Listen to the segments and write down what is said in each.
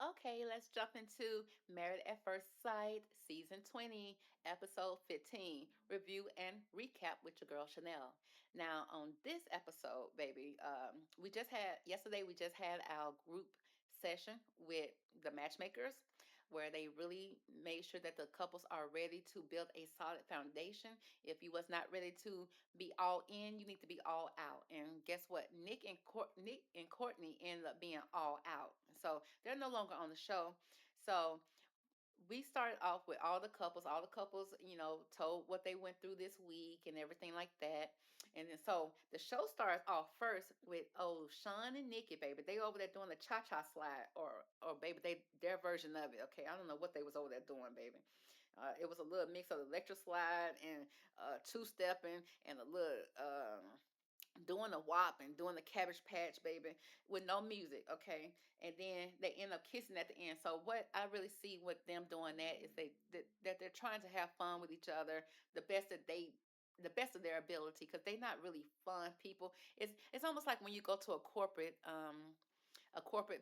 Okay, let's jump into Married at First Sight, Season 20, Episode 15, Review and Recap with your girl Shannel. Now, on this episode, baby, we just had our group session with the matchmakers where they really made sure that the couples are ready to build a solid foundation. If you was not ready to be all in, you need to be all out. And guess what? Nick and Courtney ended up being all out. So they're no longer on the show. So we started off with all the couples. All the couples, told what they went through this week and everything like that. And then so the show starts off first with Sean and Nikki, baby. They over there doing the cha cha slide, or baby, their version of it. Okay, I don't know what they was over there doing, baby. It was a little mix of electric slide and two stepping and a little doing the WAP and doing the Cabbage Patch Baby with no music, okay? And then they end up kissing at the end. So what I really see with them doing that is that they're trying to have fun with each other, the best that they the best of their ability, because they're not really fun people. It's almost like when you go to a corporate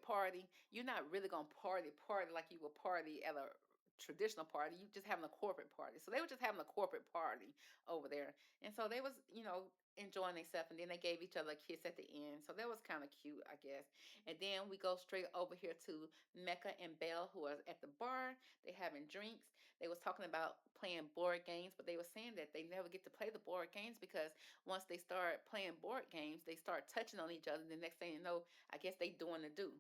party, you're not really gonna party like you would party at a traditional party. You just having a corporate party. So they were just having a corporate party over there. And so they was, enjoying themselves, and then they gave each other a kiss at the end. So that was kind of cute, I guess. And then we go straight over here to Mecca and Belle, who are at the bar. They having drinks. They was talking about playing board games, but they were saying that they never get to play the board games because once they start playing board games, they start touching on each other. The next thing you know, I guess they doing the do.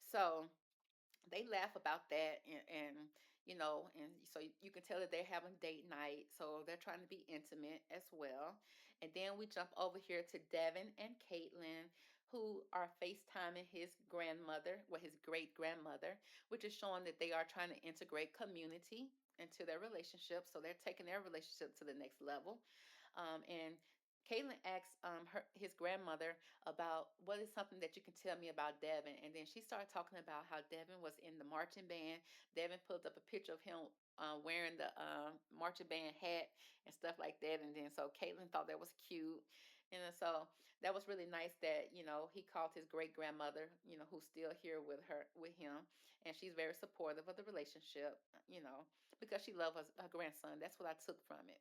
So they laugh about that, and so you can tell that they're having date night, so they're trying to be intimate as well. And then we jump over here to Devin and Caitlin, who are FaceTiming his grandmother, well, his great grandmother, which is showing that they are trying to integrate community into their relationship. So they're taking their relationship to the next level. And Caitlin asks his grandmother about what is something that you can tell me about Devin. And then she started talking about how Devin was in the marching band. Devin pulled up a picture of him wearing the marching band hat and stuff like that. And then so Caitlin thought that was cute. And so that was really nice that, he called his great grandmother, who's still here with him. And she's very supportive of the relationship, because she loves her grandson. That's what I took from it.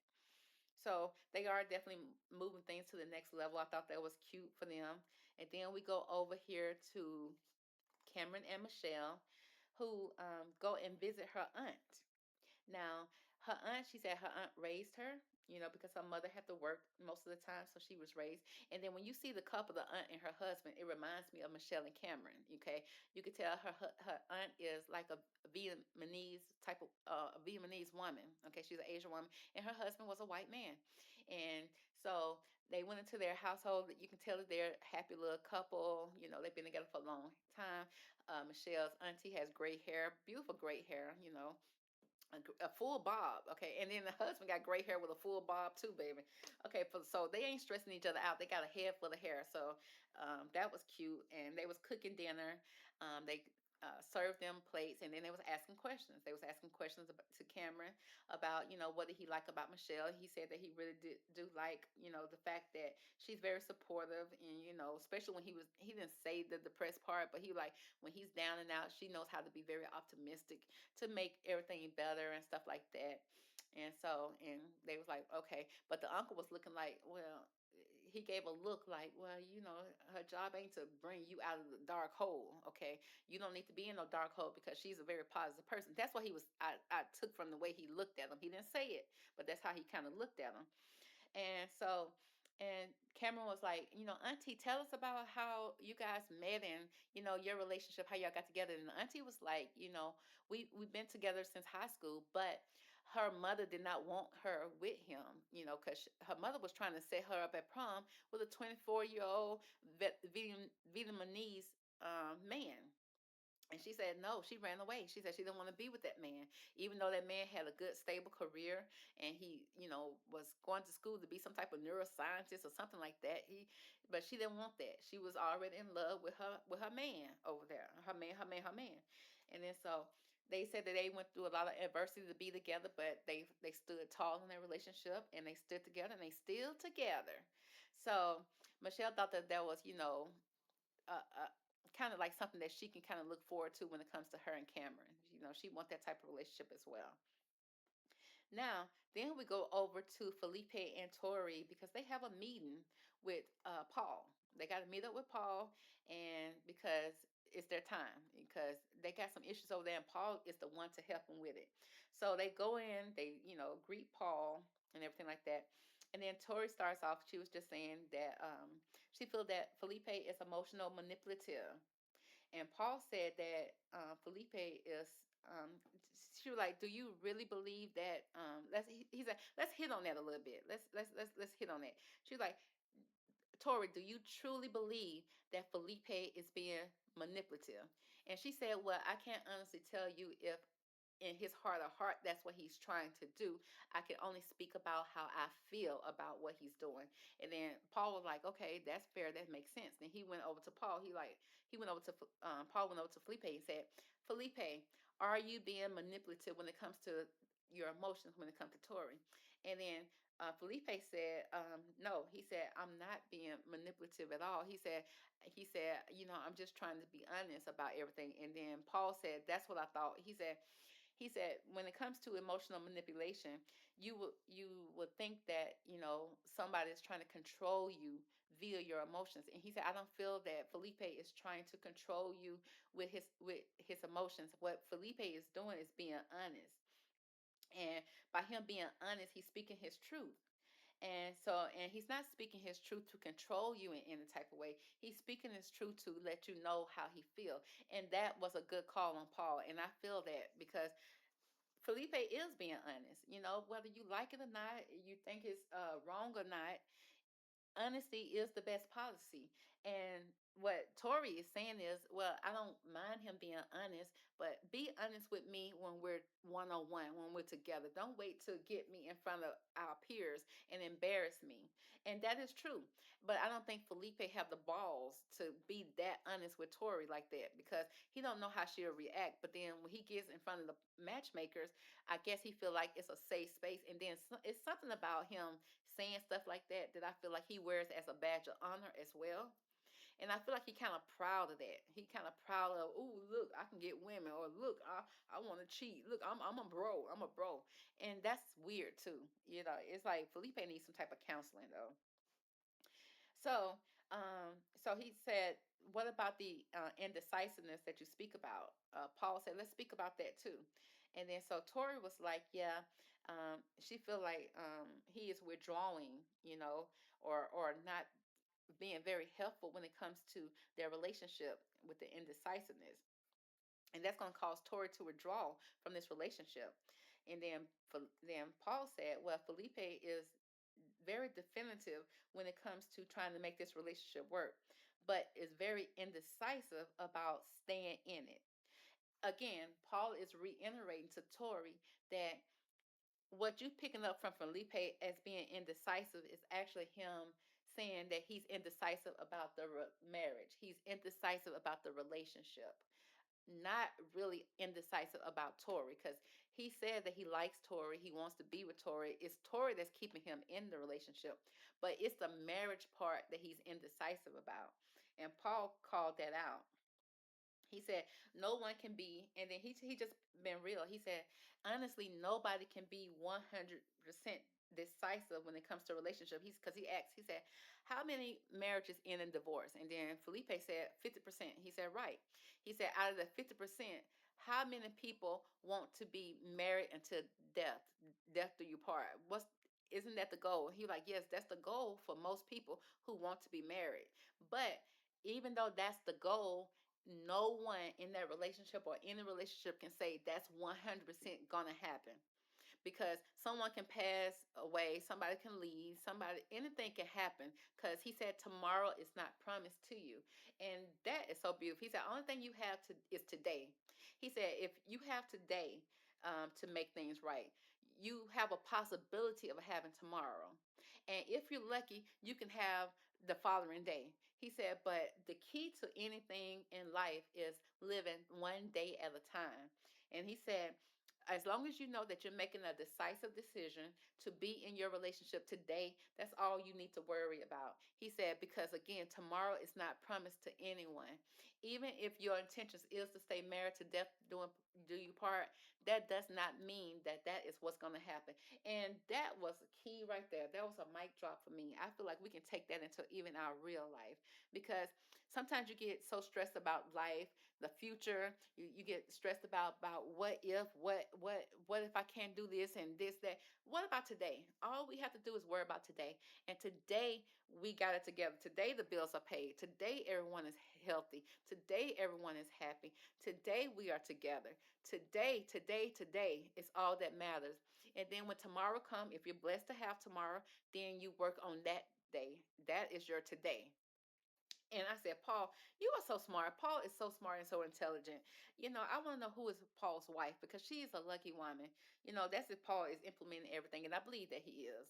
So they are definitely moving things to the next level. I thought that was cute for them. And then we go over here to Cameron and Michelle, who go and visit her aunt. Now, her aunt, she said her aunt raised her, because her mother had to work most of the time, so she was raised. And then when you see the couple, the aunt and her husband, it reminds me of Michelle and Cameron. Okay, you could tell her aunt is like a Vietnamese type of a Vietnamese woman. Okay, she's an Asian woman, and her husband was a white man. And so they went into their household. You can tell that they're a happy little couple. They've been together for a long time. Michelle's auntie has gray hair, beautiful gray hair. A full bob, okay, and then the husband got gray hair with a full bob too, baby. Okay, so they ain't stressing each other out. They got a head full of hair, so that was cute. And they was cooking dinner. They served them plates, and then they was asking questions. They was asking questions to Cameron about, what did he like about Michelle. He said that he really do like, the fact that she's very supportive, and especially when he didn't say the depressed part, but he like when he's down and out, she knows how to be very optimistic to make everything better and stuff like that. And they was like, okay. But the uncle was looking like, well, he gave a look like, well, her job ain't to bring you out of the dark hole. Okay, you don't need to be in no dark hole because she's a very positive person. That's what I took from the way he looked at him. He didn't say it, but that's how he kind of looked at him. And so, and Cameron was like, Auntie, tell us about how you guys met and, your relationship, how y'all got together. And the Auntie was like, we've been together since high school, but her mother did not want her with him, because her mother was trying to set her up at prom with a 24-year-old Vietnamese man. And she said no, she ran away. She said she didn't want to be with that man, even though that man had a good, stable career and he, was going to school to be some type of neuroscientist or something like that. But she didn't want that. She was already in love with her man over there, her man. And then so they said that they went through a lot of adversity to be together, but they stood tall in their relationship and they stood together and they still together. So Michelle thought that was, uh, uh, kind of like something that she can kind of look forward to when it comes to her and Cameron. She wants that type of relationship as well. Now, then we go over to Felipe and Tori because they have a meeting with Paul. They got to meet up with Paul, and because it's their time, because they got some issues over there, and Paul is the one to help them with it. So they go in, they greet Paul and everything like that. And then Tori starts off. She was just saying that she feels that Felipe is emotional manipulative, and Paul said that Felipe is. She was like, "Do you really believe that?" He said, "Let's hit on that a little bit. Let's hit on that." She was like, "Tori, do you truly believe that Felipe is being manipulative?" And she said, "Well, I can't honestly tell you if in his heart of heart that's what he's trying to do. I can only speak about how I feel about what he's doing." And then Paul was like, "Okay, that's fair, that makes sense." Then he went over to Paul. He went over to Paul went over to Felipe and said, "Felipe, are you being manipulative when it comes to your emotions when it comes to Tori?" And then Felipe said, "No." He said, "I'm not being manipulative at all." He said, "I'm just trying to be honest about everything." And then Paul said, "That's what I thought." He said, "When it comes to emotional manipulation, you would think that somebody is trying to control you via your emotions." And he said, "I don't feel that Felipe is trying to control you with his emotions. What Felipe is doing is being honest, and by him being honest, he's speaking his truth." And he's not speaking his truth to control you in any type of way. He's speaking his truth to let you know how he feels. And that was a good call on Paul. And I feel that because Felipe is being honest. Whether you like it or not, you think it's wrong or not, honesty is the best policy. And what Tori is saying is, well, I don't mind him being honest, but be honest with me when we're one on one, when we're together. Don't wait to get me in front of our peers and embarrass me. And that is true. But I don't think Felipe have the balls to be that honest with Tori like that, because he don't know how she'll react. But then when he gets in front of the matchmakers, I guess he feel like it's a safe space. And then it's something about him saying stuff like that I feel like he wears as a badge of honor as well. And I feel like he kind of proud of that. He kind of proud of, "Oh, look, I can get women," or, "Look, I want to cheat. Look, I'm a bro. I'm a bro." And that's weird too. It's like Felipe needs some type of counseling though. So he said, "What about the indecisiveness that you speak about?" Paul said, "Let's speak about that too." And then so Tori was like, "Yeah, she feel like he is withdrawing, or not being very helpful when it comes to their relationship with the indecisiveness." And that's going to cause Tori to withdraw from this relationship. And then Paul said, "Well, Felipe is very definitive when it comes to trying to make this relationship work, but is very indecisive about staying in it." Again, Paul is reiterating to Tori that what you picking up from Felipe as being indecisive is actually him saying that he's indecisive about the marriage. He's indecisive about the relationship, not really indecisive about Tori, because he said that he likes Tori, he wants to be with Tori. It's Tori that's keeping him in the relationship, but it's the marriage part that he's indecisive about. And Paul called that out. He said, "No one can be," and then he just been real. He said, "Honestly, nobody can be 100% decisive when it comes to relationship." Because he asked, he said, "How many marriages end in divorce?" And then Felipe said 50%. He said, "Right." He said, "Out of the 50%, how many people want to be married until death do you part? Isn't that the goal?" He was like, "Yes, that's the goal for most people who want to be married. But even though that's the goal, no one in that relationship or any relationship can say that's 100% gonna happen, because someone can pass away, somebody can leave, anything can happen, because he said tomorrow is not promised to you." And that is so beautiful. He said, "Only thing you have to is today." He said, "If you have today to make things right, you have a possibility of having tomorrow. And if you're lucky, you can have the following day." He said, "But the key to anything in life is living one day at a time." And he said, as long as you know that you're making a decisive decision to be in your relationship today, that's all you need to worry about. He said, because again, tomorrow is not promised to anyone. Even if your intentions is to stay married to death, do you part, that does not mean that that is what's going to happen. And that was a key right there. That was a mic drop for me. I feel like we can take that into even our real life, because sometimes you get so stressed about life, the future. You get stressed about what if I can't do this and this, that. What about today? All we have to do is worry about today. And today we got it together. Today the bills are paid. Today everyone is healthy. Today everyone is happy. Today we are together. Today is all that matters. And then when tomorrow comes, if you're blessed to have tomorrow, then you work on that day. That is your today. And I said, Paul, you are so smart. Paul is so smart and so intelligent. I want to know who is Paul's wife, because she is a lucky woman. That's if Paul is implementing everything. And I believe that he is.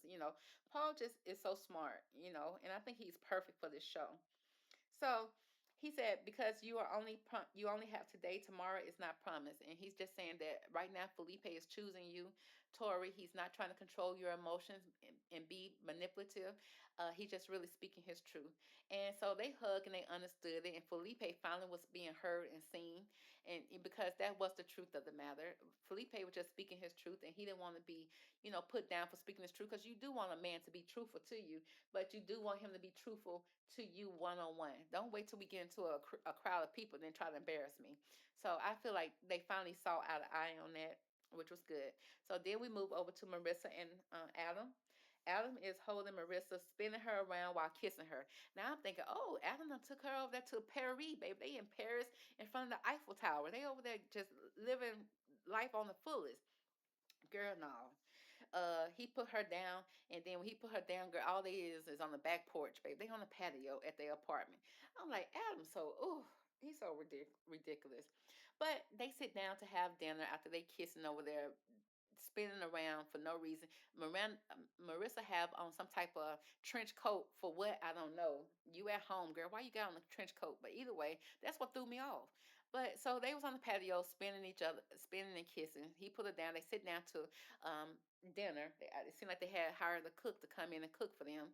Paul just is so smart, and I think he's perfect for this show. So he said, because you only have today, tomorrow is not promised. And he's just saying that right now Felipe is choosing you, Tori. He's not trying to control your emotions and be manipulative. He's just really speaking his truth. And so they hugged and they understood it. And Felipe finally was being heard and seen. And because that was the truth of the matter, Felipe was just speaking his truth, and he didn't want to be, put down for speaking his truth, because you do want a man to be truthful to you, but you do want him to be truthful to you one on one. Don't wait till we get into a crowd of people and then try to embarrass me. So I feel like they finally saw eye to eye on that, which was good. So then we move over to Marissa and Adam. Adam is holding Marissa, spinning her around while kissing her. Now I'm thinking, oh, Adam done took her over there to Paris, baby. They in Paris in front of the Eiffel Tower. They over there just living life on the fullest. Girl, no. He put her down, and then when he put her down, girl, all they is on the back porch, babe. They on the patio at their apartment. I'm like, Adam, so he's so ridiculous. But they sit down to have dinner after they kissing over there, spinning around for no reason. Marissa have on some type of trench coat for what, I don't know. You at home, girl. Why you got on the trench coat? But either way, that's what threw me off. But so they was on the patio spinning each other, spinning and kissing. He put her down. They sit down to dinner. It seemed like they had hired the cook to come in and cook for them.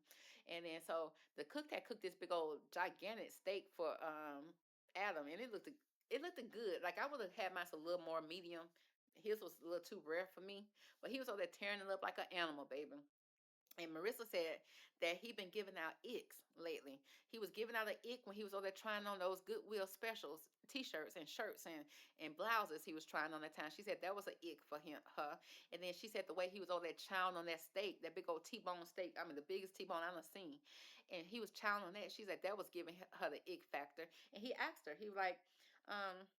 And then so the cook had cooked this big old gigantic steak for Adam, and it looked good. Like I would have had mine a little more medium. His was a little too rare for me, but he was over there tearing it up like an animal, baby. And Marissa said that he been giving out icks lately. He was giving out an ick when he was over there trying on those Goodwill specials, t-shirts and shirts and blouses he was trying on that time. She said that was an ick for her. And then she said the way he was over there chowing on that steak, that big old T-bone steak, I mean the biggest T-bone I've ever seen. And he was chowing on that. She said that was giving her the ick factor. And he asked her, he was like, um,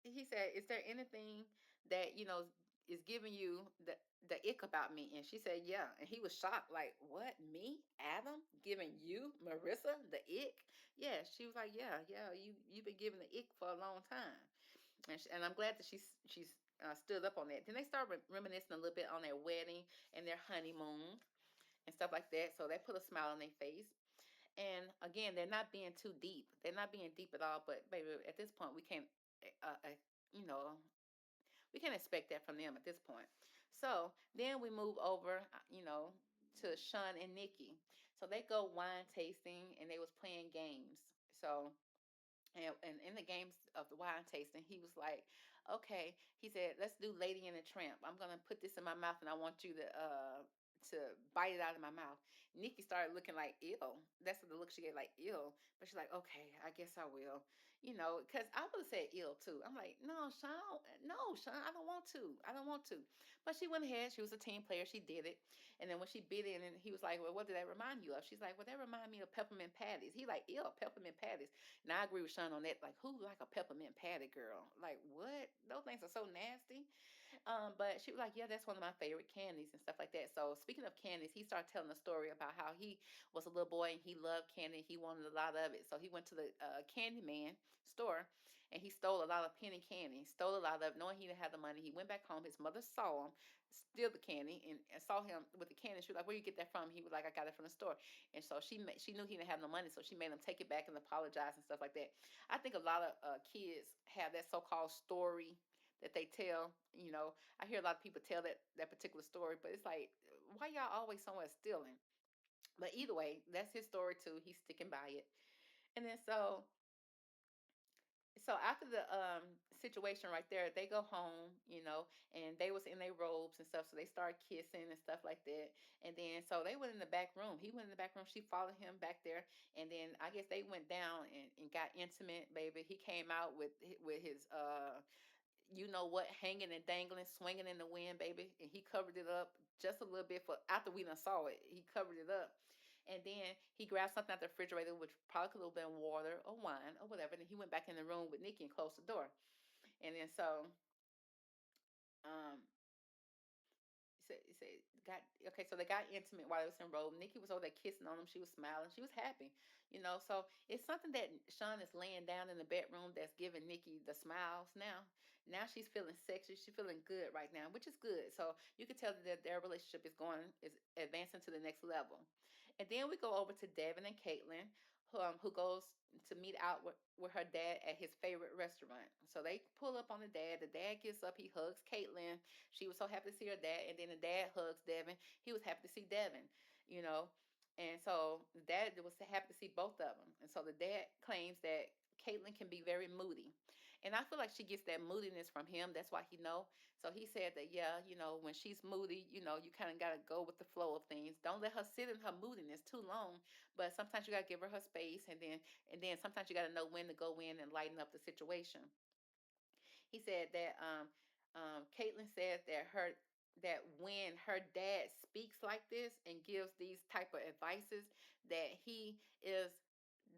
he said, is there anything that is giving you the ick about me? And she said, yeah. And he was shocked, like, what, me, Adam, giving you, Marissa, the ick? Yeah. She was like, yeah, you've been giving the ick for a long time. And I'm glad that she's stood up on that. Then they started reminiscing a little bit on their wedding and their honeymoon and stuff like that, so that put a smile on their face. And again, they're not being too deep. They're not being deep at all. But baby, at this point, we can't, you know, we can't expect that from them at this point. So then we move over, to Sean and Nikki. So they go wine tasting, and they was playing games. So and in the games of the wine tasting, he was like, okay, he said, let's do Lady and the Tramp. I'm gonna put this in my mouth, and I want you to bite it out of my mouth. Nikki started looking like ill. That's the look she gave, like ill. But she's like, okay, I guess I will. Because I would have said ill too. I'm like, no, Sean, no, Sean, I don't want to. I don't want to. But she went ahead. She was a team player. She did it. And then when she bit it, and he was like, well, what did that remind you of? She's like, well, that reminded me of peppermint patties. He like, ill, peppermint patties. And I agree with Sean on that. Like, who like a peppermint patty, girl? Like, what? Those things are so nasty. But she was like, yeah, that's one of my favorite candies and stuff like that. So speaking of candies, he started telling a story about how he was a little boy and he loved candy. He wanted a lot of it. So he went to the candy man store, and he stole a lot of penny candy, stole a lot of it, knowing he didn't have the money. He went back home. His mother saw him steal the candy, and saw him with the candy. She was like, where you get that from? He was like, I got it from the store. And so she knew he didn't have no money, so she made him take it back and apologize and stuff like that. I think a lot of kids have that so-called story that they tell. I hear a lot of people tell that particular story, but it's like, why y'all always somewhere stealing? But either way, that's his story too. He's sticking by it. And then so after the situation right there, they go home, and they was in their robes and stuff, so they started kissing and stuff like that. And then so they went in the back room. He went in the back room, she followed him back there, and then I guess they went down and got intimate, baby. He came out with his you know what, hanging and dangling, swinging in the wind, baby. And he covered it up just a little bit for after we done saw it. He covered it up. And then he grabbed something out the refrigerator, which probably could have been water or wine or whatever. And he went back in the room with Nikki and closed the door. And then um, he said got okay, so they got intimate while they was in robe. Nikki was over there kissing on him. She was smiling. She was happy, So it's something that Sean is laying down in the bedroom that's giving Nikki the smiles now. Now she's feeling sexy. She's feeling good right now, which is good. So you can tell that their relationship is advancing to the next level. And then we go over to Devin and Caitlin, who goes to meet out with her dad at his favorite restaurant. So they pull up on the dad. The dad gets up. He hugs Caitlin. She was so happy to see her dad, and then the dad hugs Devin. He was happy to see Devin, you know. And so the dad was happy to see both of them. And so the dad claims that Caitlin can be very moody. And I feel like she gets that moodiness from him. That's why he know. So he said that, yeah, when she's moody, you kind of got to go with the flow of things. Don't let her sit in her moodiness too long. But sometimes you got to give her space. And then sometimes you got to know when to go in and lighten up the situation. He said that Caitlin said that when her dad speaks like this and gives these type of advices, that he is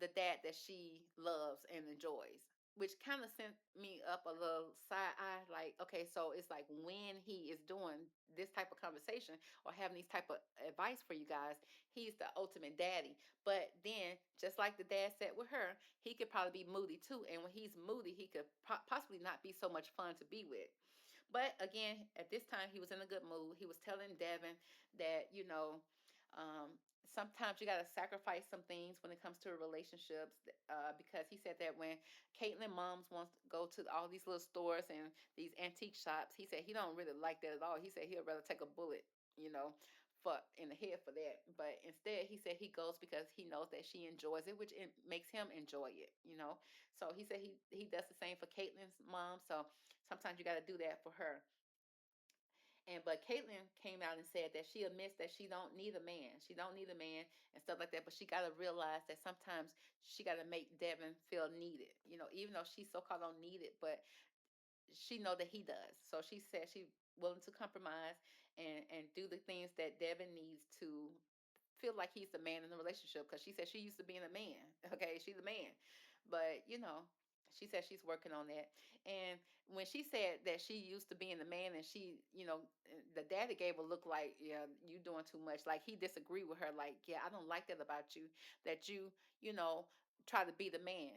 the dad that she loves and enjoys, which kind of sent me up a little side eye, like, okay, so it's like when he is doing this type of conversation or having these type of advice for you guys, he's the ultimate daddy. But then, just like the dad said with her, he could probably be moody too. And when he's moody, he could possibly not be so much fun to be with. But again, at this time, he was in a good mood. He was telling Devin that, sometimes you got to sacrifice some things when it comes to relationships, because he said that when Caitlin moms wants to go to all these little stores and these antique shops, he said he don't really like that at all. He said he'd rather take a bullet, for in the head for that. But instead, he said he goes because he knows that she enjoys it, which it makes him enjoy it. So he said he does the same for Caitlin's mom. So sometimes you got to do that for her. But Caitlyn came out and said that she admits that she don't need a man. She don't need a man and stuff like that. But she got to realize that sometimes she got to make Devin feel needed. Even though she's so called on needed, but she know that he does. So she said she willing to compromise and do the things that Devin needs to feel like he's the man in the relationship, because she said she used to being a man. Okay, she's a man, but she said she's working on that. And when she said that she used to being the man, and the daddy gave a look like, yeah, you doing too much. Like he disagreed with her. Like, yeah, I don't like that about you. That you know try to be the man.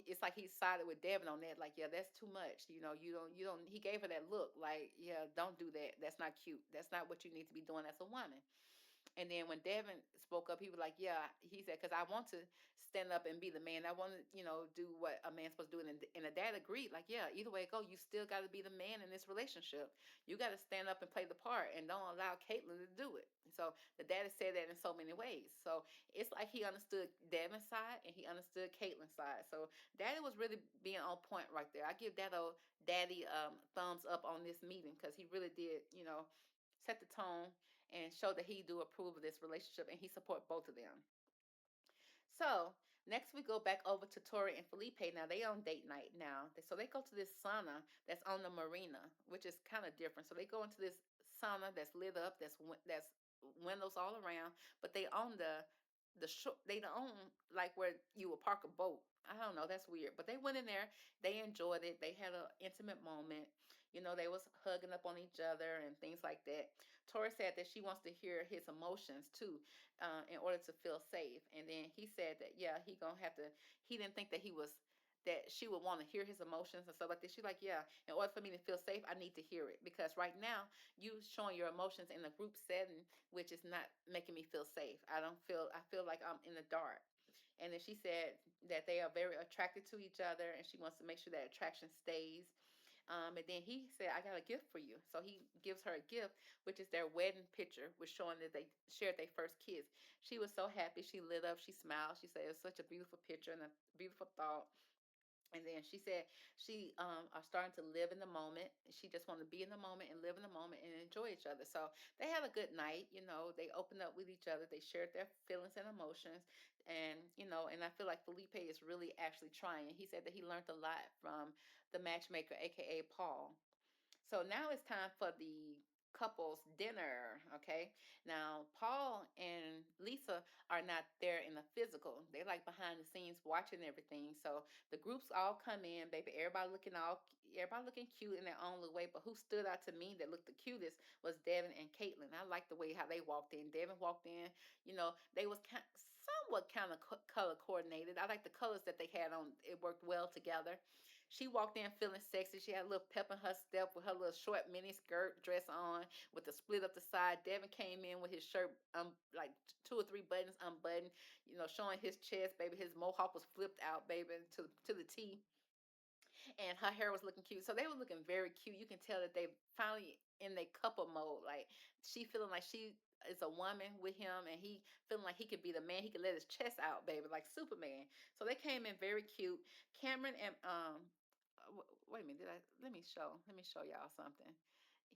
It's like he sided with Devin on that. Like, yeah, that's too much. You don't. He gave her that look. Like, yeah, don't do that. That's not cute. That's not what you need to be doing as a woman. And then when Devin spoke up, he was like, yeah, he said, because I want to stand up and be the man. I want to, do what a man's supposed to do. And the dad agreed, like, yeah, either way it go, you still got to be the man in this relationship. You got to stand up and play the part and don't allow Caitlyn to do it. So the daddy said that in so many ways. So it's like he understood Devin's side and he understood Caitlyn's side. So daddy was really being on point right there. I give that old daddy thumbs up on this meeting, because he really did, set the tone and show that he do approve of this relationship and he support both of them. So next we go back over to Tori and Felipe. Now they on date night now. So they go to this sauna that's on the marina, which is kind of different. So they go into this sauna that's lit up, that's windows all around, but they own the shore. They don't own like where you would park a boat. I don't know. That's weird. But they went in there. They enjoyed it. They had an intimate moment. They was hugging up on each other and things like that. Tori said that she wants to hear his emotions too, in order to feel safe. And then he said that, yeah, he gonna have to. He didn't think that she would want to hear his emotions and stuff like this. She's like, yeah, in order for me to feel safe, I need to hear it, because right now you showing your emotions in a group setting, which is not making me feel safe. I feel like I'm in the dark. And then she said that they are very attracted to each other, and she wants to make sure that attraction stays. And then he said, I got a gift for you. So he gives her a gift, which is their wedding picture, which showing that they shared their first kiss. She was so happy. She lit up. She smiled. She said, it's such a beautiful picture and a beautiful thought. And then she said she are starting to live in the moment. She just want to be in the moment and live in the moment and enjoy each other. So they had a good night. They opened up with each other. They shared their feelings and emotions. And I feel like Felipe is really actually trying. He said that he learned a lot from the matchmaker, aka Paul. So now it's time for the couples dinner. Okay. Now Paul and Lisa are not there in the physical. They like behind the scenes watching everything. So the groups all come in, baby. Everybody looking cute in their own little way. But who stood out to me that looked the cutest was Devin and Caitlin. I like the way how they walked in. Devin walked in. They was somewhat kind of color coordinated. I like the colors that they had on. It worked well together. She walked in feeling sexy. She had a little pep in her step with her little short mini skirt dress on with the split up the side. Devin came in with his shirt like two or three buttons unbuttoned, showing his chest, baby. His mohawk was flipped out, baby, to the T, and her hair was looking cute. So they were looking very cute. You can tell that they finally in their couple mode. Like she feeling like she is a woman with him, and he feeling like he could be the man. He could let his chest out, baby, like Superman. So they came in very cute. Cameron and wait a minute. Let me show y'all something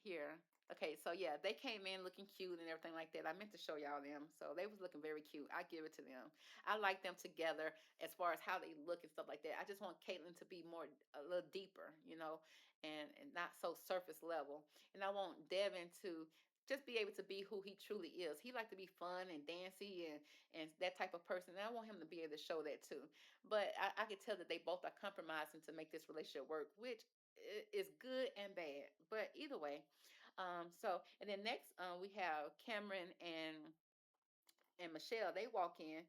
here. Okay, so yeah, they came in looking cute and everything like that. I meant to show y'all them. So they was looking very cute. I give it to them. I like them together as far as how they look and stuff like that. I just want Caitlyn to be more a little deeper, and not so surface level. And I want Devin to just be able to be who he truly is. He like to be fun and dancy and that type of person. And I want him to be able to show that too. But I could tell that they both are compromising to make this relationship work, which is good and bad. But either way, and then next we have Cameron and Michelle. They walk in,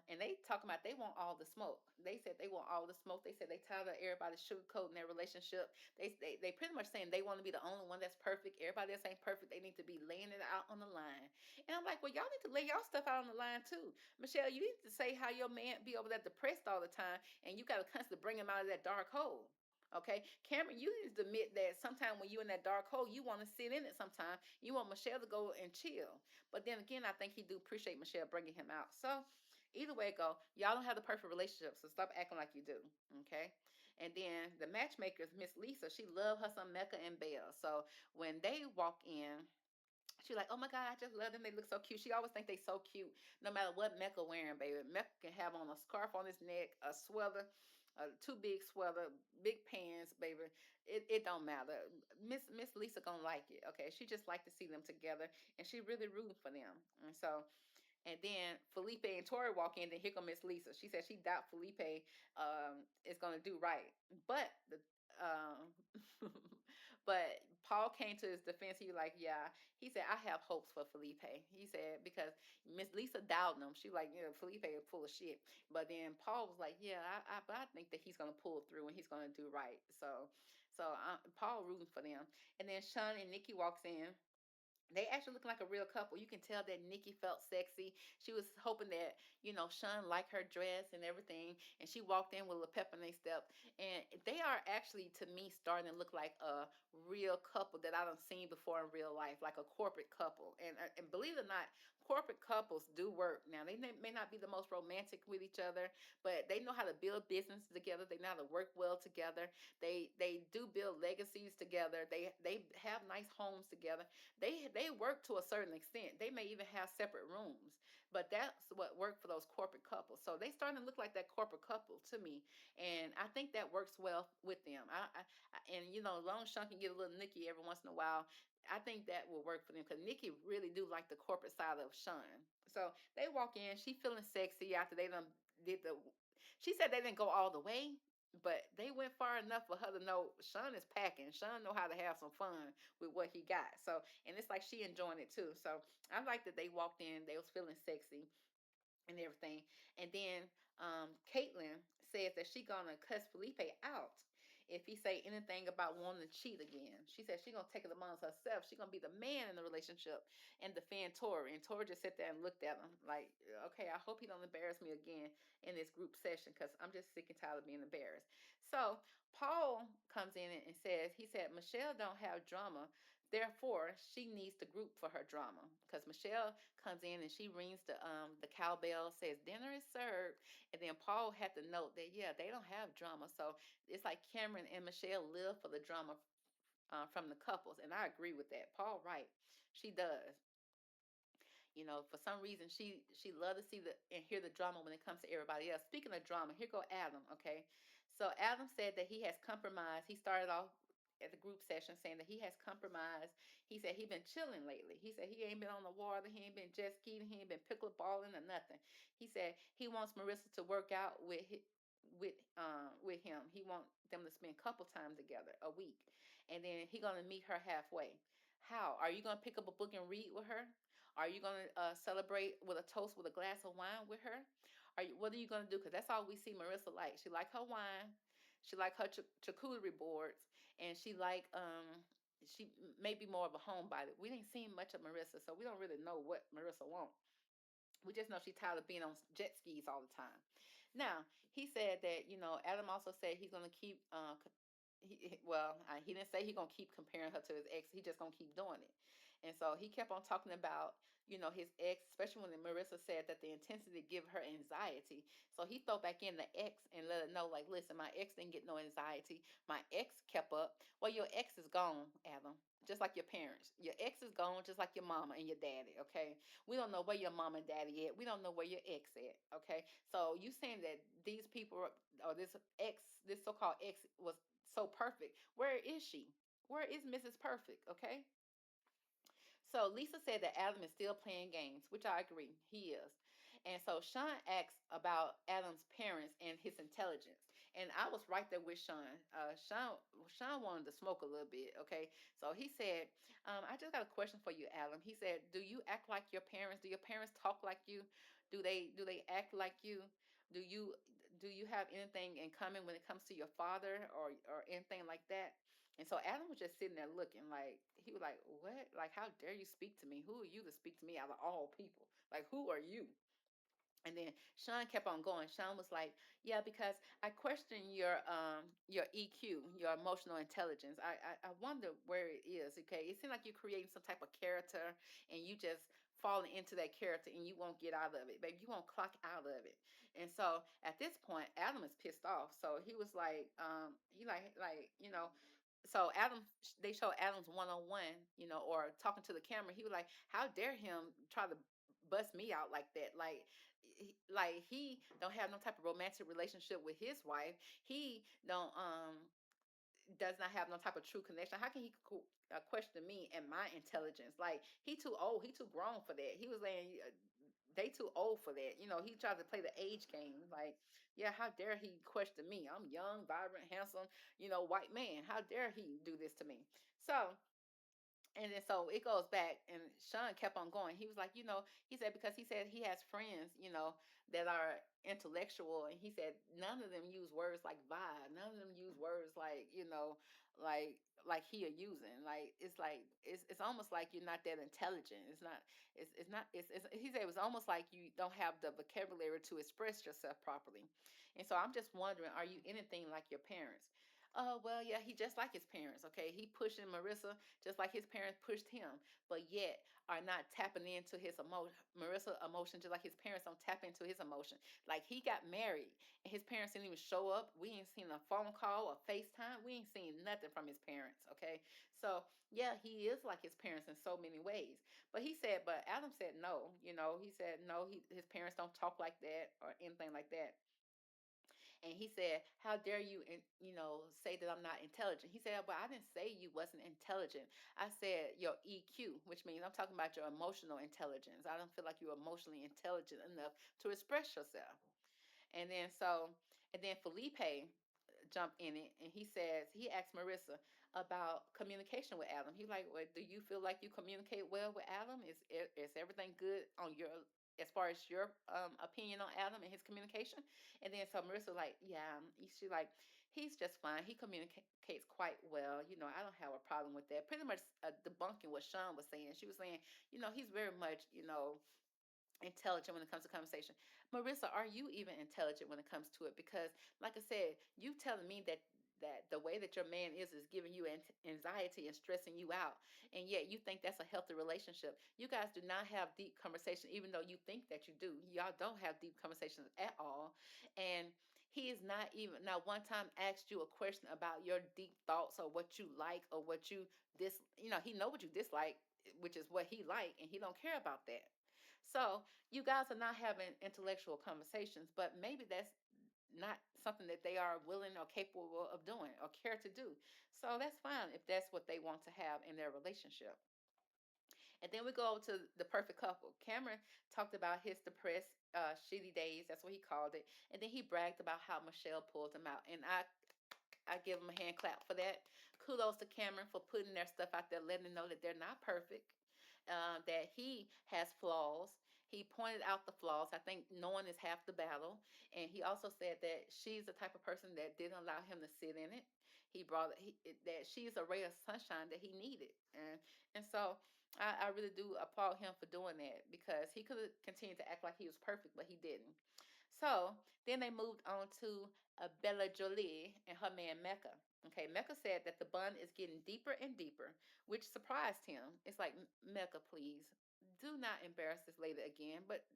and they talking about they want all the smoke. They said they want all the smoke. They said they tired of everybody sugarcoating their relationship. They pretty much saying they want to be the only one that's perfect. Everybody else ain't perfect. They need to be laying it out on the line. And I'm like, well, y'all need to lay y'all stuff out on the line too. Michelle, you need to say how your man be over there depressed all the time, and you got to constantly bring him out of that dark hole. Okay, Cameron, you need to admit that sometime when you in that dark hole, you want to sit in it. Sometime you want Michelle to go and chill. But then again, I think he do appreciate Michelle bringing him out. So either way it go, y'all don't have the perfect relationship, so stop acting like you do. Okay. And then the matchmakers, Miss Lisa, she love her some Mecca and Belle. So when they walk in, she's like, oh my God, I just love them. They look so cute. She always think they so cute, no matter what Mecca wearing, baby. Mecca can have on a scarf on his neck, a sweater, a too big sweater, big pants, baby. It don't matter. Miss Lisa gonna like it. Okay, she just like to see them together, and she really rooting for them. And then Felipe and Tori walk in, then here come Miss Lisa. She said she doubt Felipe is gonna do right. But the um but Paul came to his defense. He was like, yeah. He said, I have hopes for Felipe. He said, because Miss Lisa doubted him. She like, Felipe is full of shit. But then Paul was like, yeah, but I think that he's gonna pull through and he's gonna do right. So Paul rooting for them. And then Sean and Nikki walks in. They actually look like a real couple. You can tell that Nikki felt sexy. She was hoping that, Sean liked her dress and everything. And she walked in with a pep in their step. And they are actually, to me, starting to look like a real couple that I don't seen before in real life, like a corporate couple. And believe it or not, corporate couples do work. Now, they may not be the most romantic with each other, but they know how to build business together. They know how to work well together. They do build legacies together. They have nice homes together. They work to a certain extent. They may even have separate rooms, but that's what worked for those corporate couples. So they starting to look like that corporate couple to me, and I think that works well with them. And long as Sean can get a little Nikki every once in a while, I think that will work for them because Nikki really do like the corporate side of Sean. So they walk in, she feeling sexy after they done did the. She said they didn't go all the way, but they went far enough for her to know Sean is packing. Sean know how to have some fun with what he got. So, and it's like she enjoying it too. So I like that they walked in, they was feeling sexy and everything. And then Caitlin says that she gonna cuss Felipe out if if he say anything about wanting to cheat again. She said she's gonna take it amongst herself. She's gonna be the man in the relationship and defend Tori. And Tori just sat there and looked at him like, okay, I hope he don't embarrass me again in this group session because I'm just sick and tired of being embarrassed. So Paul comes in and says, he said, Michelle don't have drama. Therefore, she needs the group for her drama because Michelle comes in and she rings the cowbell, says dinner is served, and then Paul had to note that yeah they don't have drama, so it's like Cameron and Michelle live for the drama from the couples, and I agree with that. Paul, right? She does. You know, for some reason she loved to see the and hear the drama when it comes to everybody else. Speaking of drama, here go Adam. Okay, so Adam said that he has compromised. He started off at the group session saying that he has compromised. He said he been chilling lately. He said he ain't been on the water. He ain't been jet skiing. He ain't been pickleballing or nothing. He said he wants Marissa to work out with him. He want them to spend a couple time together a week, and then he gonna meet her halfway. How are you gonna pick up a book and read with her? Are you going to celebrate with a toast with a glass of wine with her? What are you going to do? Because that's all we see Marissa like. She like her wine, she like her charcuterie boards, and she may be more of a homebody. We didn't see much of Marissa, so we don't really know what Marissa wants. We just know she's tired of being on jet skis all the time. Now, he said that, Adam also said he's going to keep, he didn't say he's going to keep comparing her to his ex. He just going to keep doing it. And so he kept on talking about, his ex, especially when Marissa said that the intensity give her anxiety. So he threw back in the ex and let her know, like, listen, my ex didn't get no anxiety. My ex kept up. Well, your ex is gone, Adam. Just like your parents. Your ex is gone, just like your mama and your daddy, okay? We don't know where your mom and daddy at. We don't know where your ex at. Okay. So you saying that these people or this so-called ex was so perfect. Where is she? Where is Mrs. Perfect? Okay. So Lisa said that Adam is still playing games, which I agree, he is. And so Sean asked about Adam's parents and his intelligence, and I was right there with Sean. Sean wanted to smoke a little bit, okay. So he said, "I just got a question for you, Adam." He said, "Do you act like your parents? Do your parents talk like you? Do they act like you? Do you do you have anything in common when it comes to your father or anything like that?" And so Adam was just sitting there looking like he was like, "What? Like, how dare you speak to me? Who are you to speak to me out of all people? Like, who are you?" And then Sean kept on going. Sean was like, "Yeah, because I question your EQ, your emotional intelligence. I wonder where it is. Okay, it seems like you're creating some type of character, and you just falling into that character, and you won't get out of it, baby. You won't clock out of it." And so at this point, Adam is pissed off. So he was like, he So they show Adam's one on one, or talking to the camera. He was like, "How dare him try to bust me out like that? Like he don't have no type of romantic relationship with his wife. He don't does not have no type of true connection. How can he question me and my intelligence? Like he too old, he too grown for that." He was saying they too old for that. He tried to play the age game. Like, yeah, how dare he question me? I'm young, vibrant, handsome, white man. How dare he do this to me? So and then so it goes back, and Sean kept on going. He was like, he said, because he said he has friends, that are intellectual, and he said none of them use words like vibe. None of them use words like, like he are using. Like it's almost like you're not that intelligent. It's not it's he said it was almost like you don't have the vocabulary to express yourself properly. And so I'm just wondering, are you anything like your parents? Oh, well, yeah, he just like his parents, okay? He pushing Marissa just like his parents pushed him, but yet are not tapping into his emotion, Marissa emotion, just like his parents don't tap into his emotion. Like he got married and his parents didn't even show up. We ain't seen a phone call or FaceTime. We ain't seen nothing from his parents, okay? So yeah, he is like his parents in so many ways. But Adam said no, he said no, his parents don't talk like that or anything like that. And he said, "How dare you, say that I'm not intelligent?" He said, "But I didn't say you wasn't intelligent. I said your EQ, which means I'm talking about your emotional intelligence. I don't feel like you're emotionally intelligent enough to express yourself." And then so, and then Felipe jumped in it, and he asked Marissa about communication with Adam. He's like, "Well, do you feel like you communicate well with Adam? Is everything good on your as far as your opinion on Adam and his communication?" And then so Marissa like, "Yeah." She like He's just fine. He communicates quite well. I don't have a problem with that. Pretty much debunking what Sean was saying. She was saying, he's very much, intelligent when it comes to conversation. Marissa, are you even intelligent when it comes to it? Because, like I said, you telling me that the way that your man is giving you anxiety and stressing you out, and yet you think that's a healthy relationship. You guys do not have deep conversation, even though you think that you do. Y'all don't have deep conversations at all, and he is not one time asked you a question about your deep thoughts or what you like or what you he know what you dislike, which is what he like, and he don't care about that. So you guys are not having intellectual conversations, but maybe that's not something that they are willing or capable of doing or care to do. So that's fine if that's what they want to have in their relationship. And then we go over to the perfect couple. Cameron talked about his depressed, shitty days. That's what he called it. And then he bragged about how Michelle pulled him out. And I give him a hand clap for that. Kudos to Cameron for putting their stuff out there, letting them know that they're not perfect, that he has flaws. He pointed out the flaws. I think knowing is half the battle. And he also said that she's the type of person that didn't allow him to sit in it. He brought that she's a ray of sunshine that he needed. And so I really do applaud him for doing that, because he could have continued to act like he was perfect, but he didn't. So then they moved on to Bella Jolie and her man Mecca. Okay, Mecca said that the bond is getting deeper and deeper, which surprised him. It's like, Mecca, please do not embarrass this lady again. But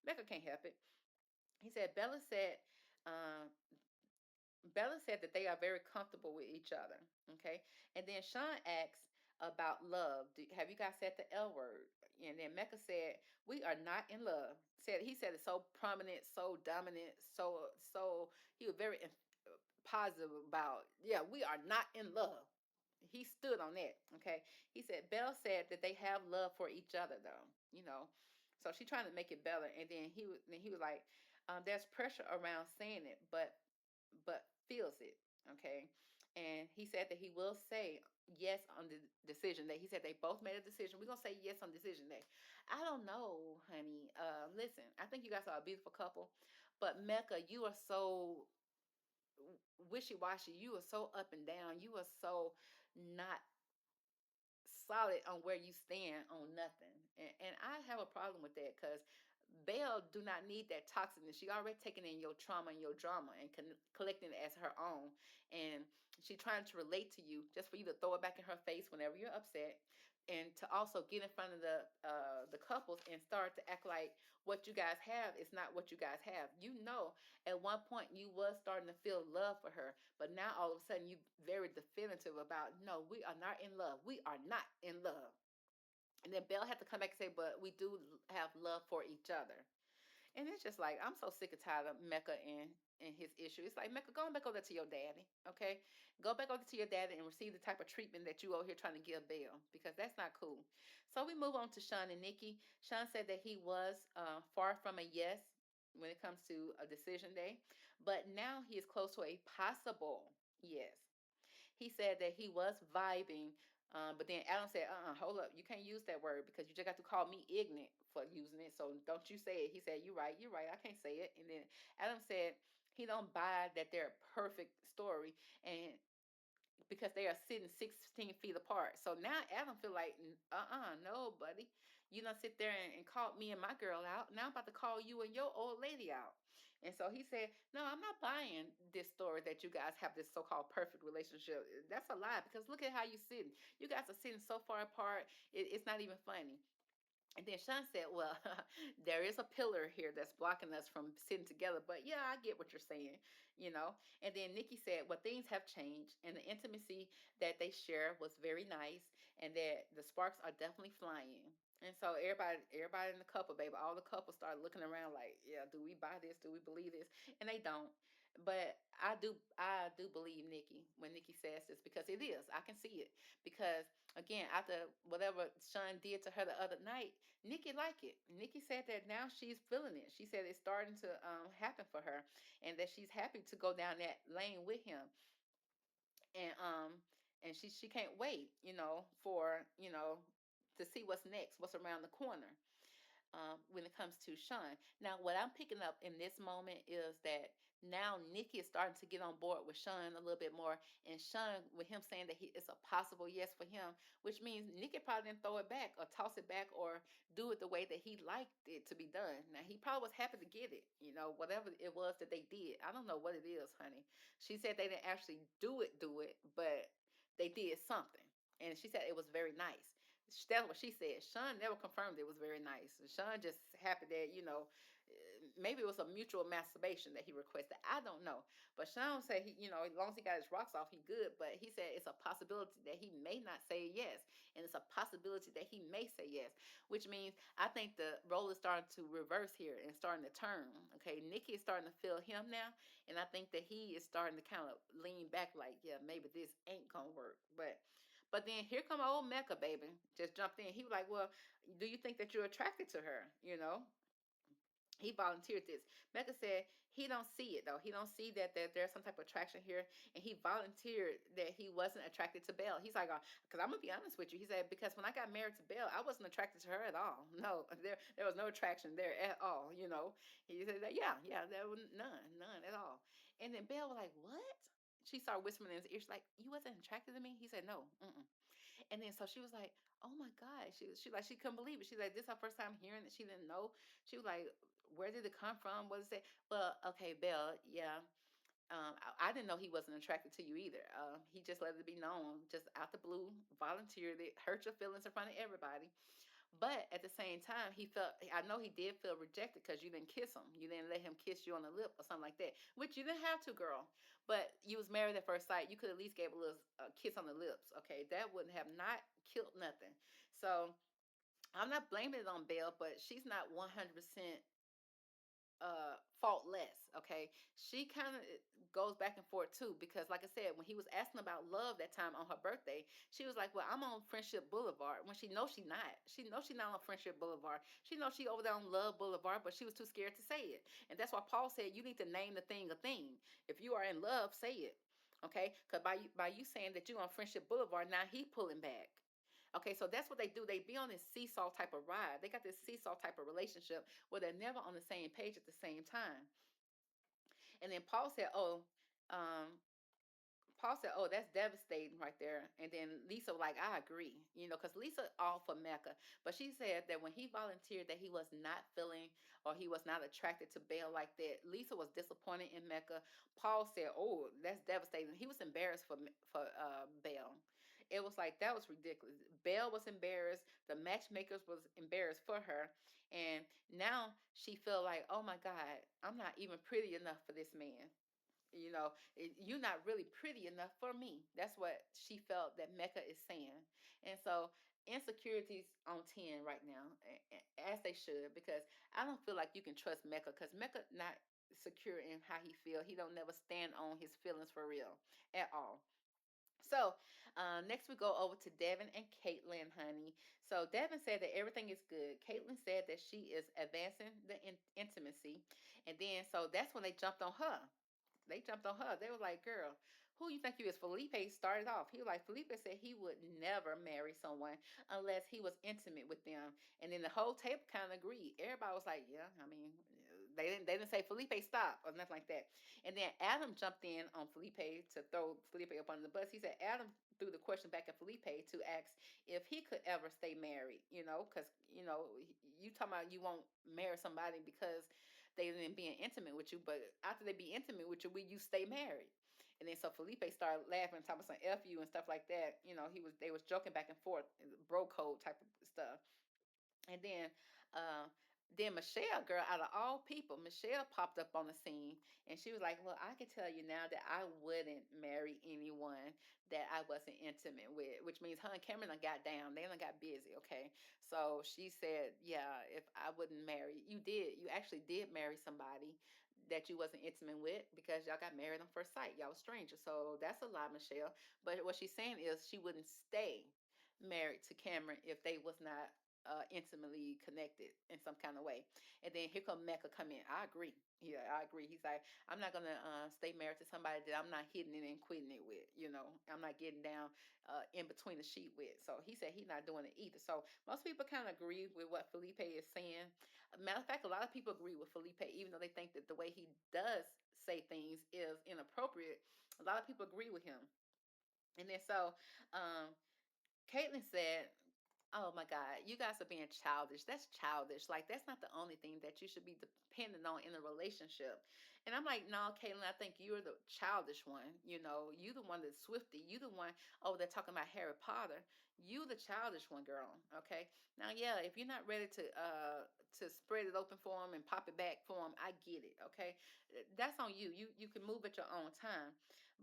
Mecca can't help it. He said uh, Bella said that they are very comfortable with each other. Okay, and then Sean asked about love. Have you guys said the L word? And then Mecca said, "We are not in love." He said it so prominent, so dominant, so he was very positive about. Yeah, we are not in love. He stood on that. Okay, he said Belle said that they have love for each other, though. So she's trying to make it better. And then he was like, "There's pressure around saying it, but feels it." Okay, and he said that he will say yes on the decision day. He said they both made a decision. We're gonna say yes on decision day. I don't know, honey. Listen, I think you guys are a beautiful couple, but Mecca, you are so wishy-washy. You are so up and down. You are so not solid on where you stand on nothing. And I have a problem with that, because Belle do not need that toxicness. She already taking in your trauma and your drama and collecting it as her own. And she trying to relate to you just for you to throw it back in her face whenever you're upset. And to also get in front of the couples and start to act like what you guys have is not what you guys have. At one point you was starting to feel love for her, but now all of a sudden you very definitive about, no, we are not in love. We are not in love. And then Belle had to come back and say, but we do have love for each other. And it's just like, I'm so sick and tired of Mecca and his issue. It's like, Mecca, go back over to your daddy, okay? Go back over to your daddy and receive the type of treatment that you over here trying to give Belle, because that's not cool. So we move on to Sean and Nikki. Sean said that he was far from a yes when it comes to a decision day, but now he is close to a possible yes. He said that he was vibing, but then Adam said, hold up, you can't use that word because you just got to call me ignorant for using it. So don't you say it. He said, you're right, I can't say it. And then Adam said he don't buy that they're a perfect story, and because they are sitting 16 feet apart. So now Adam feel like, no, buddy. You don't sit there and call me and my girl out. Now I'm about to call you and your old lady out. And so he said, no, I'm not buying this story that you guys have this so-called perfect relationship. That's a lie, because look at how you sitting. You guys are sitting so far apart, it's not even funny. And then Sean said, well, there is a pillar here that's blocking us from sitting together. But yeah, I get what you're saying. And then Nikki said, well, things have changed, and the intimacy that they share was very nice, and that the sparks are definitely flying. And so everybody in the couple, baby, all the couples started looking around like, yeah, do we buy this? Do we believe this? And they don't. But I do believe Nikki when Nikki says this, because it is. I can see it. Because again, after whatever Sean did to her the other night, Nikki liked it. Nikki said that now she's feeling it. She said it's starting to happen for her, and that she's happy to go down that lane with him. And she can't wait, for to see what's next, what's around the corner. When it comes to Sean. Now, what I'm picking up in this moment is that now Nikki is starting to get on board with Sean a little bit more, and Sean with him saying that it's a possible yes for him, which means Nikki probably didn't throw it back or toss it back or do it the way that he liked it to be done. Now he probably was happy to get it, whatever it was that they did. I don't know what it is, honey. She said they didn't actually do it, but they did something, and she said it was very nice. That's what she said. Sean never confirmed it was very nice. Sean just happy that maybe it was a mutual masturbation that he requested. I don't know. But Sean said as long as he got his rocks off, he good. But he said it's a possibility that he may not say yes. And it's a possibility that he may say yes, which means I think the role is starting to reverse here and starting to turn. Okay. Nikki is starting to feel him now. And I think that he is starting to kind of lean back like, yeah, maybe this ain't gonna work. But then here come old Mecca baby. Just jumped in. He was like, well, do you think that you're attracted to her? He volunteered this. Mecca said he don't see it though. He don't see that there's some type of attraction here, and he volunteered that he wasn't attracted to Belle. He's like, because I'm gonna be honest with you. He said because when I got married to Belle, I wasn't attracted to her at all. No, there was no attraction there at all. He said that yeah, there was none at all. And then Belle was like, what? She started whispering in his ear. She's like, you wasn't attracted to me? He said no. Mm-mm. And then so she was like, "Oh my God!" She couldn't believe it. She's like, "This is her first time hearing that she didn't know." She was like, "Where did it come from? What is it?" Well, okay, Belle, yeah. I didn't know he wasn't attracted to you either. He just let it be known, just out the blue, volunteered it, hurt your feelings in front of everybody. But at the same time, I know he did feel rejected because you didn't kiss him. You didn't let him kiss you on the lip or something like that, which you didn't have to, girl. But you was married at first sight. You could at least gave a little kiss on the lips. Okay. That wouldn't have not killed nothing. So I'm not blaming it on Belle, but she's not 100% faultless. Okay, she kind of goes back and forth too, because like I said, when he was asking about love that time on her birthday, she was like, well, I'm on Friendship Boulevard, when she not on Friendship Boulevard. She knows she over there on Love Boulevard, but she was too scared to say it. And that's why Paul said you need to name the thing a thing. If you are in love, say it. Okay, because by you saying that you on Friendship Boulevard, now he pulling back. Okay, so that's what they do. They be on this seesaw type of ride. They got this seesaw type of relationship where they're never on the same page at the same time. And then um, Paul said, "Oh, that's devastating right there." And then Lisa was like, "I agree," because Lisa all for Mecca, but she said that when he volunteered that he was not feeling or he was not attracted to Belle like that, Lisa was disappointed in Mecca. Paul said, "Oh, that's devastating." He was embarrassed for Belle. It was like that was ridiculous. Belle was embarrassed. The matchmakers was embarrassed for her, and now she feel like, "Oh my God, I'm not even pretty enough for this man." You're not really pretty enough for me. That's what she felt that Mecca is saying. And so insecurities on 10 right now, as they should, because I don't feel like you can trust Mecca, because Mecca not secure in how he feel. He don't never stand on his feelings for real at all. So next we go over to Devin and Caitlin, honey. So Devin said that everything is good. Caitlin said that she is advancing the intimacy. And then so that's when they jumped on her. They were like, girl, who you think you is? Felipe started off. He was like, Felipe said he would never marry someone unless he was intimate with them. And then the whole table kind of agreed. Everybody was like, yeah, I mean, they didn't say Felipe stop or nothing like that. And then Adam jumped in on Felipe to throw Felipe up under the bus. He said Adam threw the question back at Felipe to ask if he could ever stay married, because you talking about you won't marry somebody because they didn't being intimate with you, but after they be intimate with you, will you stay married? And then so Felipe started laughing, talking about some F you and stuff like that. They was joking back and forth, bro code type of stuff. And then Michelle, girl, out of all people, Michelle popped up on the scene, and she was like, "Well, I can tell you now that I wouldn't marry anyone that I wasn't intimate with," which means her and Cameron done got down. They done got busy, okay? So she said, "Yeah, if I wouldn't marry, you actually did marry somebody that you wasn't intimate with because y'all got married on first sight. Y'all was strangers. So that's a lie, Michelle. But what she's saying is she wouldn't stay married to Cameron if they was not intimately connected in some kind of way." And then here come Mecca come in. I agree. Yeah, I agree. He's like, I'm not gonna stay married to somebody that I'm not hitting it and quitting it with. I'm not getting down in between the sheet with. So he said he's not doing it either. So most people kind of agree with what Felipe is saying. Matter of fact, a lot of people agree with Felipe, even though they think that the way he does say things is inappropriate, a lot of people agree with him. And then so Caitlin said, "Oh my God, you guys are being childish. That's childish. Like that's not the only thing that you should be dependent on in a relationship." And I'm like, "No, Caitlin, I think you're the childish one. You know, you the one that's swifty. You the one over there talking about Harry Potter. You the childish one, girl. Okay. Now, yeah, if you're not ready to spread it open for him and pop it back for him, I get it. Okay, that's on you. You can move at your own time."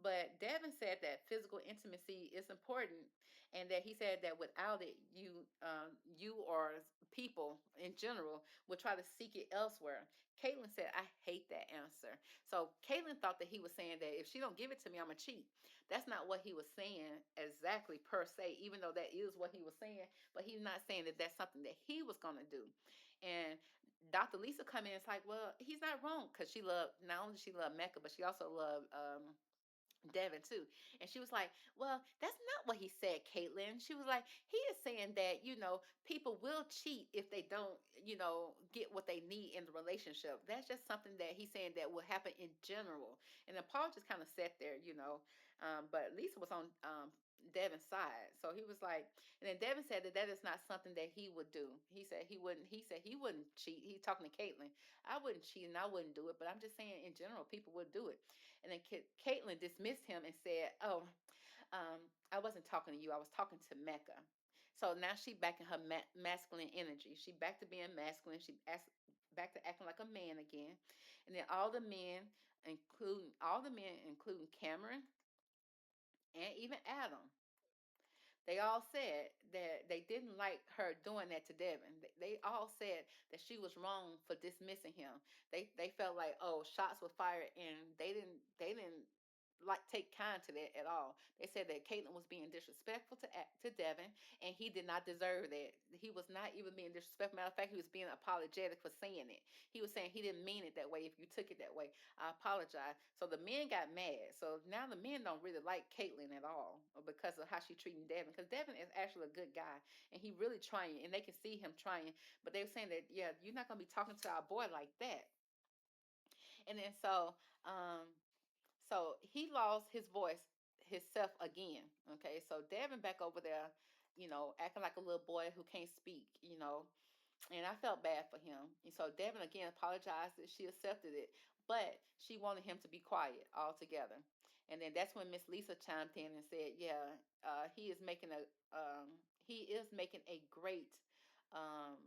But Devin said that physical intimacy is important, and that he said that without it, you or people in general would try to seek it elsewhere. Caitlin said, "I hate that answer." So Caitlin thought that he was saying that if she don't give it to me, I'm a cheat. That's not what he was saying exactly per se, even though that is what he was saying. But he's not saying that that's something that he was gonna do. And Dr. Lisa come in, it's like, well, he's not wrong, because she loved, not only she loved Mecca, but she also loved Devin too. And she was like, "Well, that's not what he said, Caitlin." She was like, "He is saying that, people will cheat if they don't, get what they need in the relationship. That's just something that he's saying that will happen in general." And then Paul just kind of sat there, but Lisa was on Devin's side. So he was like, and then Devin said that that is not something that he would do. He said he wouldn't cheat. He's talking to Caitlin. "I wouldn't cheat and I wouldn't do it, but I'm just saying in general, people would do it." And then Caitlin dismissed him and said, "Oh, I wasn't talking to you. I was talking to Mecca." So now she back in her masculine energy. She back to being masculine. Back to acting like a man again. And then all the men, including Cameron and even Adam, they all said that they didn't like her doing that to Devin. They all said that she was wrong for dismissing him. They felt like, oh, shots were fired, and they didn't like take kind to that at all. They said that Caitlin was being disrespectful to Devin, and he did not deserve that. He was not even being disrespectful. Matter of fact, he was being apologetic for saying it. He was saying he didn't mean it that way. If you took it that way, I apologize. So the men got mad. So now the men don't really like Caitlyn at all because of how she treating Devin. Because Devin is actually a good guy, and he really trying, and they can see him trying. But they were saying that, yeah, you're not gonna be talking to our boy like that. And then so he lost his voice, himself again. Okay, so Devin back over there, acting like a little boy who can't speak. And I felt bad for him. And so Devin again apologized that she accepted it, but she wanted him to be quiet altogether. And then that's when Miss Lisa chimed in and said, "Yeah, he is making a great um,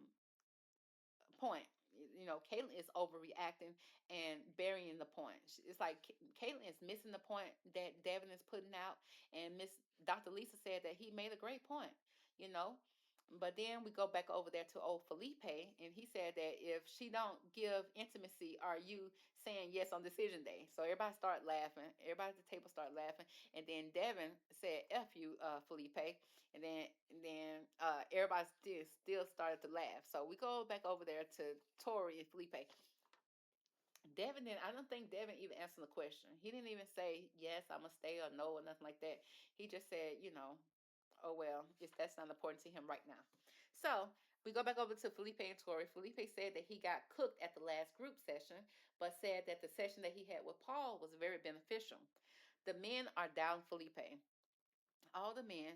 point. Caitlin is overreacting and burying the point. It's like Caitlin is missing the point that Devin is putting out, and Miss Dr. Lisa said that he made a great point. You know, but then we go back over there to old Felipe, and he said that if she don't give intimacy, are you saying yes on decision day? So everybody start laughing. Everybody at the table start laughing, and then Devin said, "F you, Felipe," and then everybody still started to laugh. So we go back over there to Tori and Felipe. I don't think Devin even answered the question. He didn't even say yes, I'm gonna stay, or no, or nothing like that. He just said, "Oh well, that's not important to him right now." So we go back over to Felipe and Tori. Felipe said that he got cooked at the last group session, but said that the session that he had with Paul was very beneficial. The men are down Felipe. All the men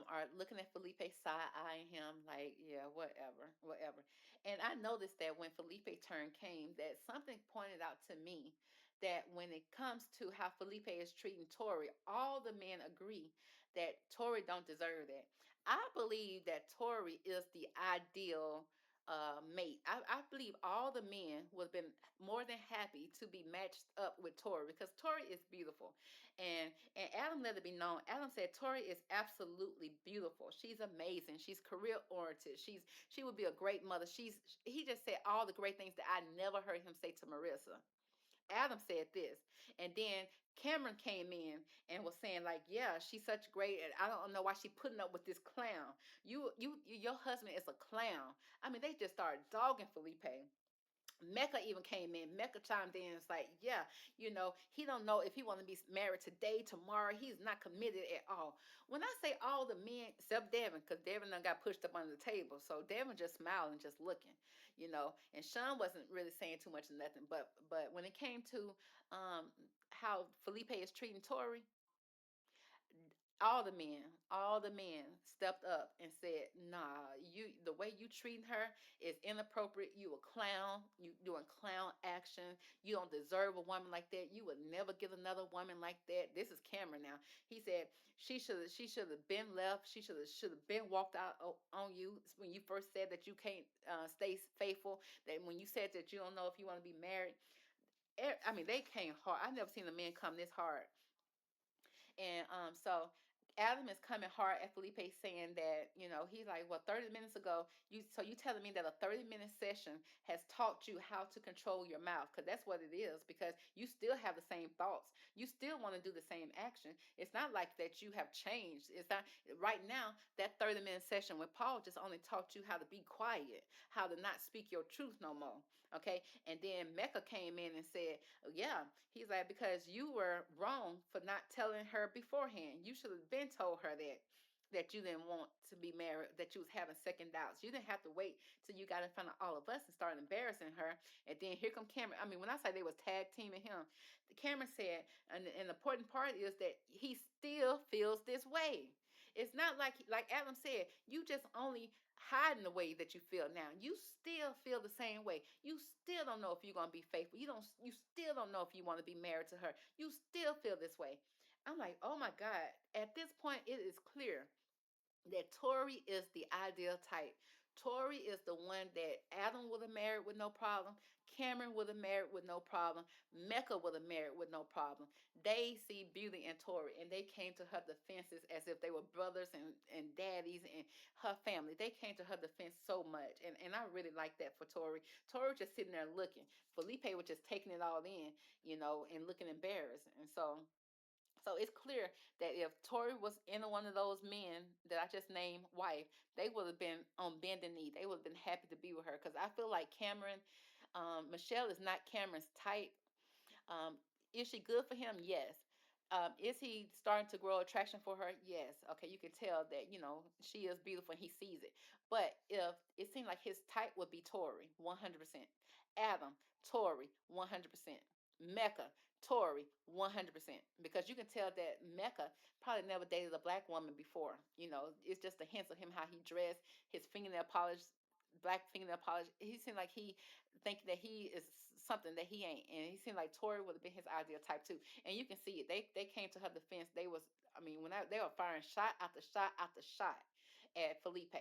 are looking at Felipe, side eyeing him like, yeah, whatever, whatever. And I noticed that when Felipe turn came, that something pointed out to me that when it comes to how Felipe is treating Tori, all the men agree that Tori don't deserve that. I believe that Tori is the ideal mate. I believe all the men would have been more than happy to be matched up with Tori, because Tori is beautiful. And Adam let it be known. Adam said Tori is absolutely beautiful. She's amazing. She's career oriented. She would be a great mother. He just said all the great things that I never heard him say to Marissa. Adam said this, and then Cameron came in and was saying like, yeah, she's such great, and I don't know why she putting up with this clown. Your husband is a clown. I mean, they just started dogging Felipe. Mecca even came in. Mecca chimed in. It's like, yeah, he don't know if he want to be married today, tomorrow. He's not committed at all. When I say all the men, except Devin, because Devin done got pushed up under the table. So Devin just smiling, just looking, And Sean wasn't really saying too much of nothing. But when it came to how Felipe is treating Tori, all the men stepped up and said, nah, the way you treating her is inappropriate. You a clown. You doing clown action. You don't deserve a woman like that. You would never get another woman like that. This is Cameron now. He said she should have been left. She should have been walked out on you when you first said that you can't stay faithful. That when you said that you don't know if you want to be married. I mean, they came hard. I've never seen a man come this hard. And so Adam is coming hard at Felipe, saying that, he's like, well, 30 minutes ago, you telling me that a 30-minute session has taught you how to control your mouth, because that's what it is, because you still have the same thoughts. You still want to do the same action. It's not like that you have changed. It's not right now. That 30-minute session with Paul just only taught you how to be quiet, how to not speak your truth no more. Okay. And then Mecca came in and said, yeah, he's like, because you were wrong for not telling her beforehand. You should have been told her that you didn't want to be married, that you was having second doubts. You didn't have to wait till you got in front of all of us and started embarrassing her. And then here come Cameron. I mean, when I say they was tag teaming him, Cameron said, and the important part is that he still feels this way. It's not like Adam said, you just only hiding the way that you feel now. You still feel the same way. You still don't know if you're gonna be faithful. You still don't know if you want to be married to her. You still feel this way. I'm like, oh my God. At this point, it is clear that Tori is the ideal type. Tori is the one that Adam would have married with no problem. Cameron would have married with no problem. Mecca would have married with no problem. They see beauty in Tori, and they came to her defenses as if they were brothers and daddies and her family. They came to her defense so much, and I really like that for Tori. Tori was just sitting there looking. Felipe was just taking it all in, and looking embarrassed. And so it's clear that if Tori was in one of those men that I just named wife, they would have been on bending knee. They would have been happy to be with her, because I feel like Michelle is not Cameron's type. Um, is she good for him? Yes. Is he starting to grow attraction for her? Yes. Okay, you can tell that, she is beautiful and he sees it. But if it seemed like his type would be Tori, 100%. Adam, Tori, 100%. Mecca, Tori, 100%. Because you can tell that Mecca probably never dated a black woman before. It's just the hints of him, how he dressed, his fingernail polish, black fingernail polish. He seemed like he thinking that he is something that he ain't, and he seemed like Tori would have been his ideal type too. And you can see it. They came to her defense. They was, I mean, they were firing shot after shot after shot at Felipe.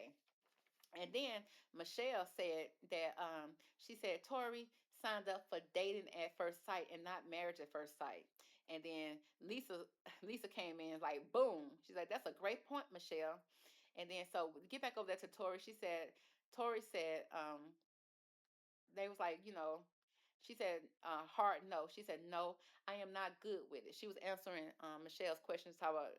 And then Michelle said that she said Tori signed up for dating at first sight and not marriage at first sight. And then Lisa came in like boom. She's like, that's a great point, Michelle. And then so get back over there to Tori. Tori said they was like, she said, hard no. She said, no, I am not good with it. She was answering Michelle's questions, how about,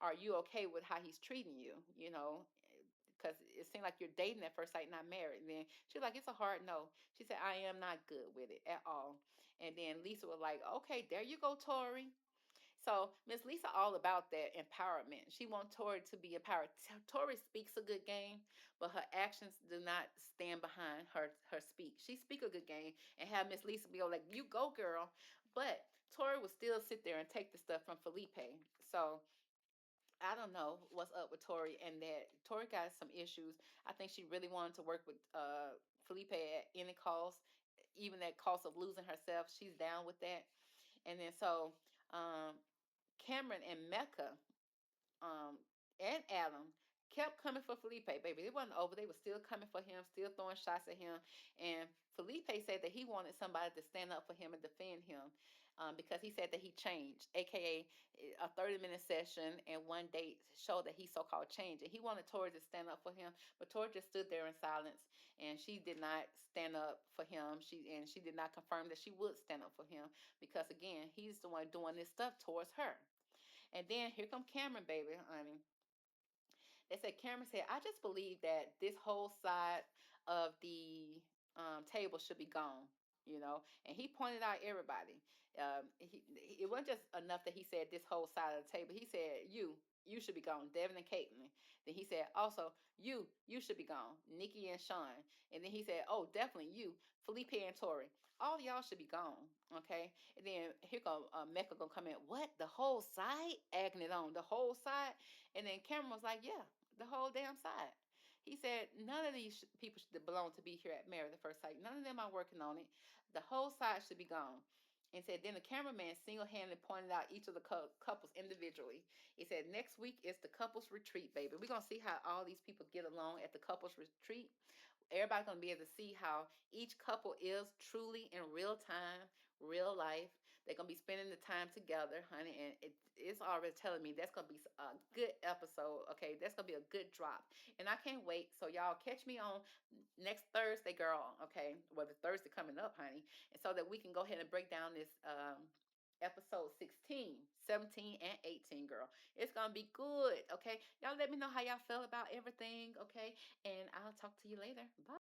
are you okay with how he's treating you? Because it seemed like you're dating at first sight, not married. And then she's like, it's a hard no. She said, I am not good with it at all. And then Lisa was like, okay, there you go, Tori. So Miss Lisa all about that empowerment. She wants Tori to be empowered. Tori speaks a good game, but her actions do not stand behind her speak. She speak a good game and have Miss Lisa be like, you go, girl. But Tori will still sit there and take the stuff from Felipe. So I don't know what's up with Tori, and that Tori got some issues. I think she really wanted to work with Felipe at any cost, even at cost of losing herself. She's down with that. And then so um, Cameron and Mecca um, and Adam kept coming for Felipe, baby. It wasn't over. They were still coming for him, still throwing shots at him. And Felipe said that he wanted somebody to stand up for him and defend him, because he said that he changed, aka a 30-minute session and one date showed that he so-called changed. And he wanted Tori to stand up for him, but Tori just stood there in silence, and she did not stand up for him. She did not confirm that she would stand up for him, because again, he's the one doing this stuff towards her. And then here come Cameron, baby. I mean, they said Cameron said, I just believe that this whole side of the table should be gone. And he pointed out everybody. It wasn't just enough that he said this whole side of the table. He said you should be gone, Devin and Caitlin. Then he said also you should be gone, Nikki and Sean. And then he said, oh, definitely you, Felipe and Tori. All y'all should be gone. Okay. And then here come Mecca gonna come in. What, the whole side? Agging it on the whole side. And then Cameron was like, yeah, the whole damn side. He said none of these people should belong to be here at Married at First Sight. None of them are working on it. The whole side should be gone. And said then the cameraman single-handedly pointed out each of the couples individually. He said next week is the couples retreat, baby. We're gonna see how all these people get along at the couples retreat. Everybody's gonna be able to see how each couple is truly in real time, real life. They're gonna be spending the time together, honey, and it's already telling me that's gonna be a good episode. Okay, that's gonna be a good drop, and I can't wait. So y'all catch me on next Thursday, girl. Okay, well, the Thursday coming up, honey, and so that we can go ahead and break down this episode 16, 17, and 18, girl. It's gonna be good. Okay, y'all let me know how y'all feel about everything. Okay, and I'll talk to you later. Bye.